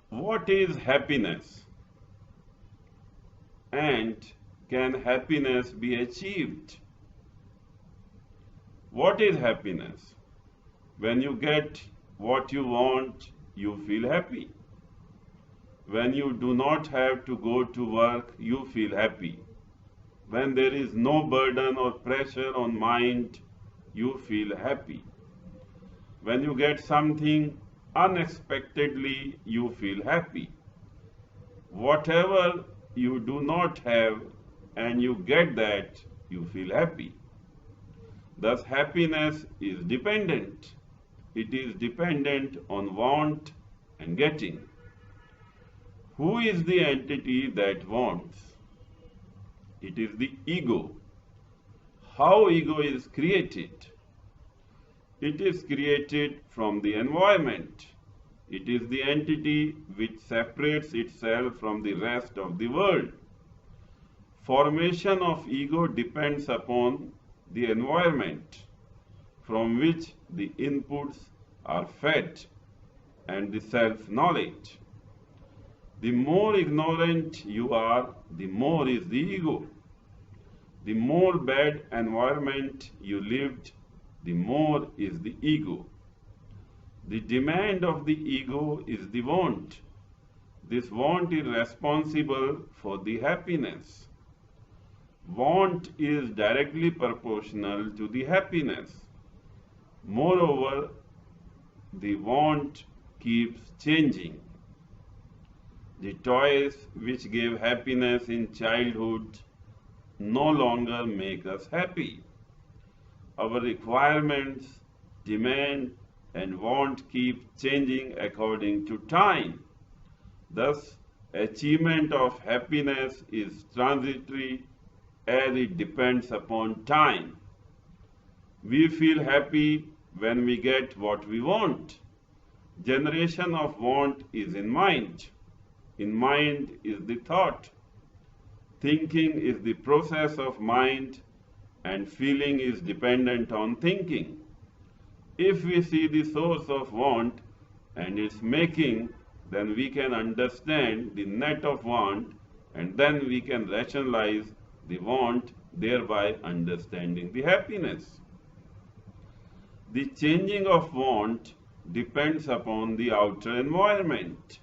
What is happiness? And can happiness be achieved? What is happiness? When you get what you want, you feel happy. When you do not have to go to work, you feel happy. When there is no burden or pressure on mind, you feel happy. When you get something unexpectedly, you feel happy. Whatever you do not have and you get that, you feel happy. Thus, happiness is dependent. It is dependent on want and getting. Who is the entity that wants? It is the ego. How ego is created? It is created from the environment. It is the entity which separates itself from the rest of the world. Formation of ego depends upon the environment from which the inputs are fed and the self-knowledge. The more ignorant you are, the more is the ego. The more bad environment you lived, the more is the ego. The demand of the ego is the want. This want is responsible for the happiness. Want is directly proportional to the happiness. Moreover, the want keeps changing. The toys which gave happiness in childhood no longer make us happy. Our requirements, demand, and want keep changing according to time. Thus, achievement of happiness is transitory as it depends upon time. We feel happy when we get what we want. Generation of want is in mind. In mind is the thought. Thinking is the process of mind, and feeling is dependent on thinking. If we see the source of want and its making, then we can understand the net of want, and then we can rationalize the want, thereby understanding the happiness. The changing of want depends upon the outer environment.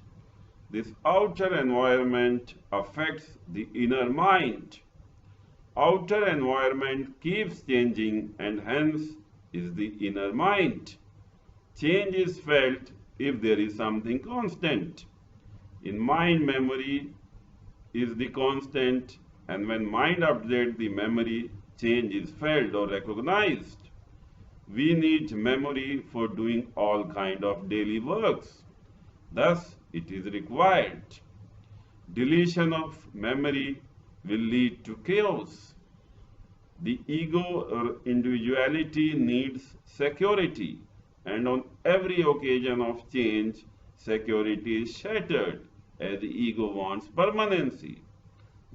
This outer environment affects the inner mind. Outer environment keeps changing and hence is the inner mind. Change is felt if there is something constant. In mind, memory is the constant, and when mind updates the memory, change is felt or recognized. We need memory for doing all kind of daily works. Thus, it is required. Deletion of memory will lead to chaos. The ego or individuality needs security, and on every occasion of change, security is shattered as the ego wants permanency.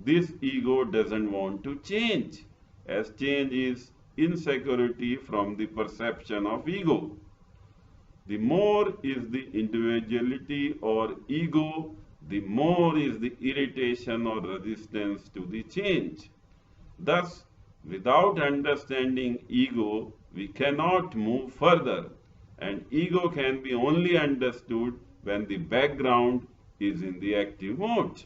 This ego doesn't want to change, as change is insecurity from the perception of ego. The more is the individuality or ego, the more is the irritation or resistance to the change. Thus, without understanding ego, we cannot move further, and ego can be only understood when the background is in the active mode.